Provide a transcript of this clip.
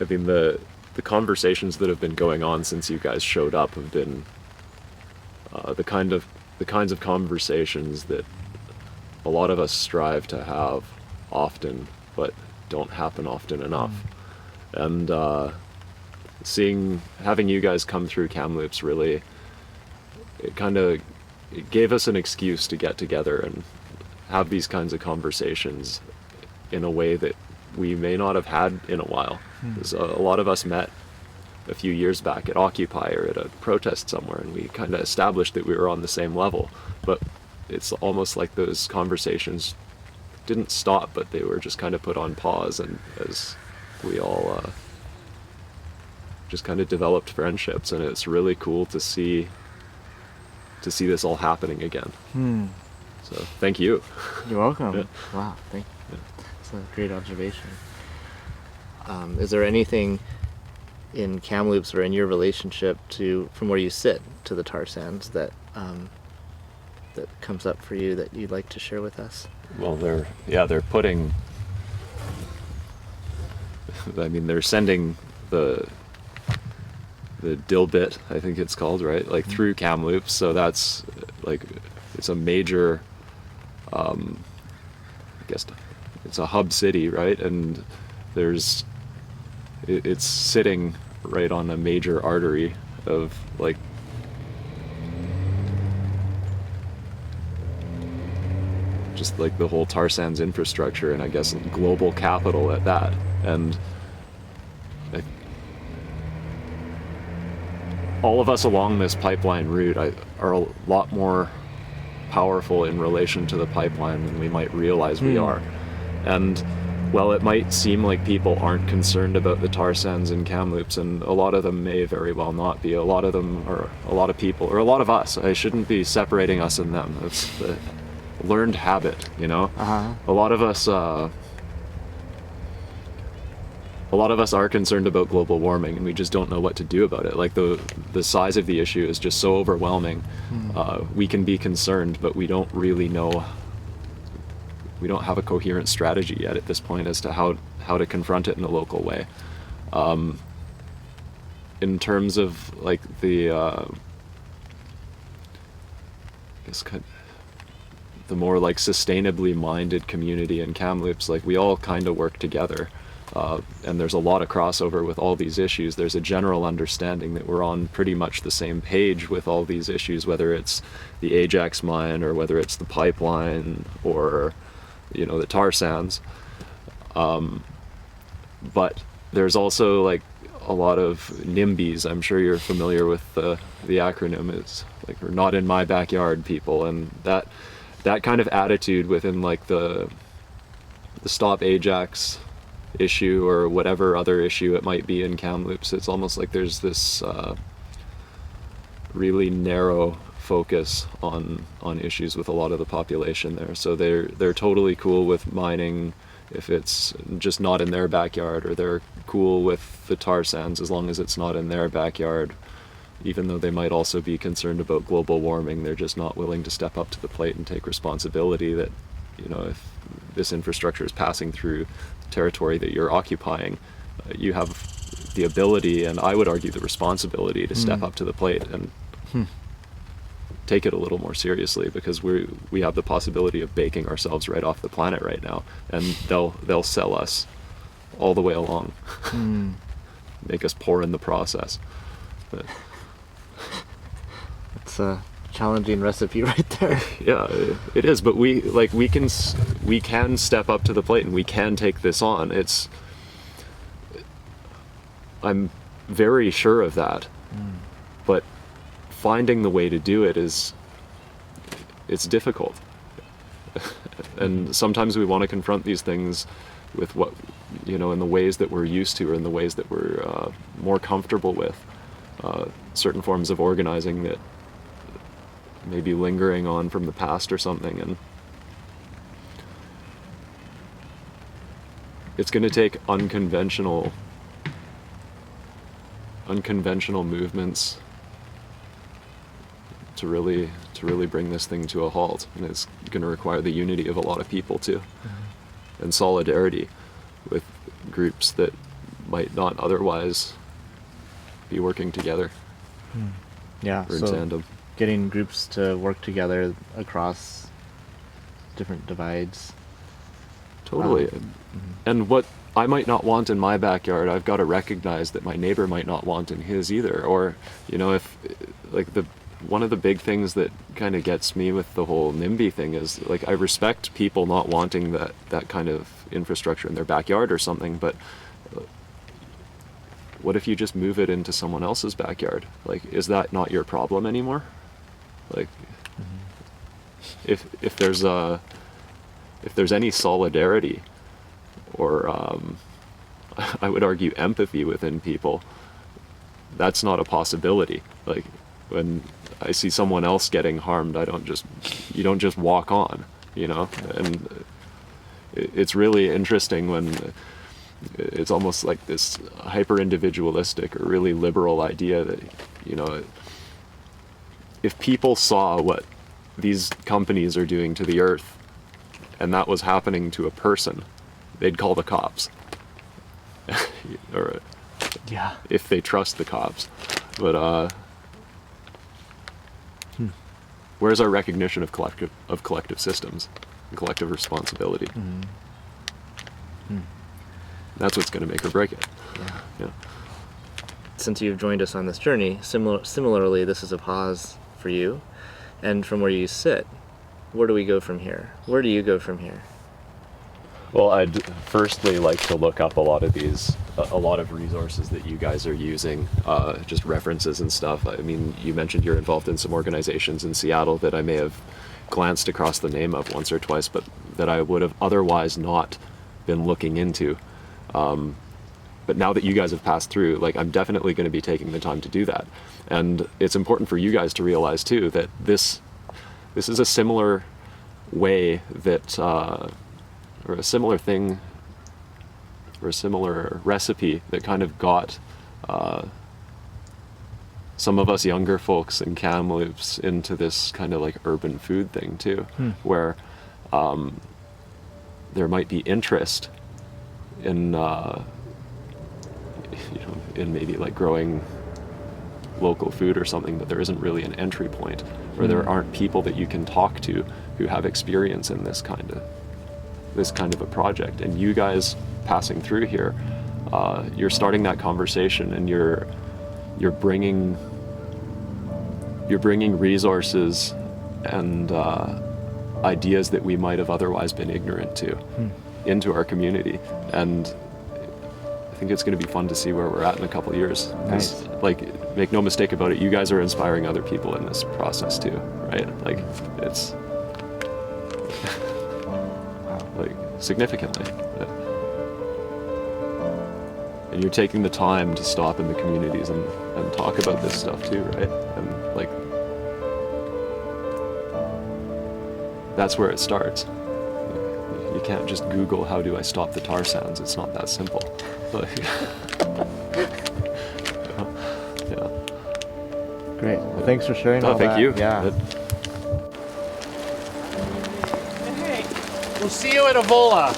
I mean, the conversations that have been going on since you guys showed up have been the kinds of conversations that a lot of us strive to have often, but don't happen often enough. And having you guys come through Kamloops really, it gave us an excuse to get together and have these kinds of conversations in a way that we may not have had in a while. Because a lot of us met a few years back at Occupy or at a protest somewhere, and we kind of established that we were on the same level. But it's almost like those conversations didn't stop, but they were just kind of put on pause, and as we all just kind of developed friendships, and it's really cool to see this all happening again. So thank you. You're welcome. Yeah. Wow, thank you. That's a great observation. Is there anything in Kamloops or in your relationship from where you sit to the tar sands that comes up for you that you'd like to share with us? Well, they're putting, I mean, they're sending the Dilbit, I think it's called, right? Like through Kamloops. So that's like, it's a major, I guess it's a hub city, right? And it's sitting right on a major artery of like just like the whole tar sands infrastructure, and I guess global capital at that. And all of us along this pipeline route are a lot more powerful in relation to the pipeline than we might realize we are. And well, it might seem like people aren't concerned about the tar sands in Kamloops, and a lot of them may very well not be. A lot of them, or a lot of people, or a lot of us, I shouldn't be separating us and them. It's the learned habit, you know? A lot of us are concerned about global warming, and we just don't know what to do about it. Like the size of the issue is just so overwhelming. We can be concerned, but we don't really know. We don't have a coherent strategy yet at this point as to how to confront it in a local way. In terms of like the, I guess the more like sustainably minded community in Kamloops, like we all kind of work together. And there's a lot of crossover with all these issues. There's a general understanding that we're on pretty much the same page with all these issues, whether it's the Ajax mine or whether it's the pipeline or, you know, the tar sands. But there's also like a lot of NIMBYs. I'm sure you're familiar with the acronym. It's like, we're not in my backyard, people. And that kind of attitude within like the Stop Ajax issue or whatever other issue it might be in Kamloops, it's almost like there's this really narrow focus on issues with a lot of the population there. So they're totally cool with mining if it's just not in their backyard, or they're cool with the tar sands as long as it's not in their backyard, even though they might also be concerned about global warming. They're just not willing to step up to the plate and take responsibility that, you know, if this infrastructure is passing through territory that you're occupying, you have the ability, and I would argue the responsibility, to step up to the plate and take it a little more seriously, because we have the possibility of baking ourselves right off the planet right now, and they'll sell us all the way along, make us poor in the process. But it's a challenging recipe right there. Yeah, it is, but we can step up to the plate and we can take this on. I'm very sure of that. But finding the way to do it it's difficult. And sometimes we want to confront these things with what, you know, in the ways that we're used to, or in the ways that we're more comfortable with. Certain forms of organizing that maybe lingering on from the past or something, and it's going to take unconventional movements to really bring this thing to a halt, and it's going to require the unity of a lot of people too, and solidarity with groups that might not otherwise be working together Yeah. or in So tandem. getting groups to work together across different divides. Totally. And what I might not want in my backyard, I've got to recognize that my neighbor might not want in his either. Or, you know, if like one of the big things that kind of gets me with the whole NIMBY thing is like I respect people not wanting that kind of infrastructure in their backyard or something, but what if you just move it into someone else's backyard? Like, is that not your problem anymore? Like, if there's any solidarity or I would argue empathy within people, that's not a possibility. Like when I see someone else getting harmed, you don't just walk on, you know? And it's really interesting when it's almost like this hyper individualistic or really liberal idea that, you know, if people saw what these companies are doing to the earth and that was happening to a person, they'd call the cops. Or Yeah. if they trust the cops. But where's our recognition of collective systems and collective responsibility? That's what's going to make or break it. Yeah. Since you've joined us on this journey, similarly, this is a pause for you. And from where you sit, where do we go from here? Where do you go from here? Well, I'd firstly like to look up a lot of resources that you guys are using, just references and stuff. I mean, you mentioned you're involved in some organizations in Seattle that I may have glanced across the name of once or twice, but that I would have otherwise not been looking into. But now that you guys have passed through, like, I'm definitely going to be taking the time to do that. And it's important for you guys to realize too that this is a similar way that, or a similar thing, or a similar recipe that kind of got some of us younger folks in Kamloops into this kind of like urban food thing too, where there might be interest in in maybe like growing local food or something, but there isn't really an entry point, or there aren't people that you can talk to who have experience in this kind of a project. And you guys passing through here, you're starting that conversation, and you're bringing resources and ideas that we might have otherwise been ignorant to into our community. And I think it's going to be fun to see where we're at in a couple of years. 'Cause, like, make no mistake about it, you guys are inspiring other people in this process too, right? Like, it's like significantly. And you're taking the time to stop in the communities and talk about this stuff too, right? And like, that's where it starts. You can't just Google, how do I stop the tar sands? It's not that simple. Like, yeah. Great. Well, thanks for sharing all Thank that. you. Yeah. We'll see you at Avola.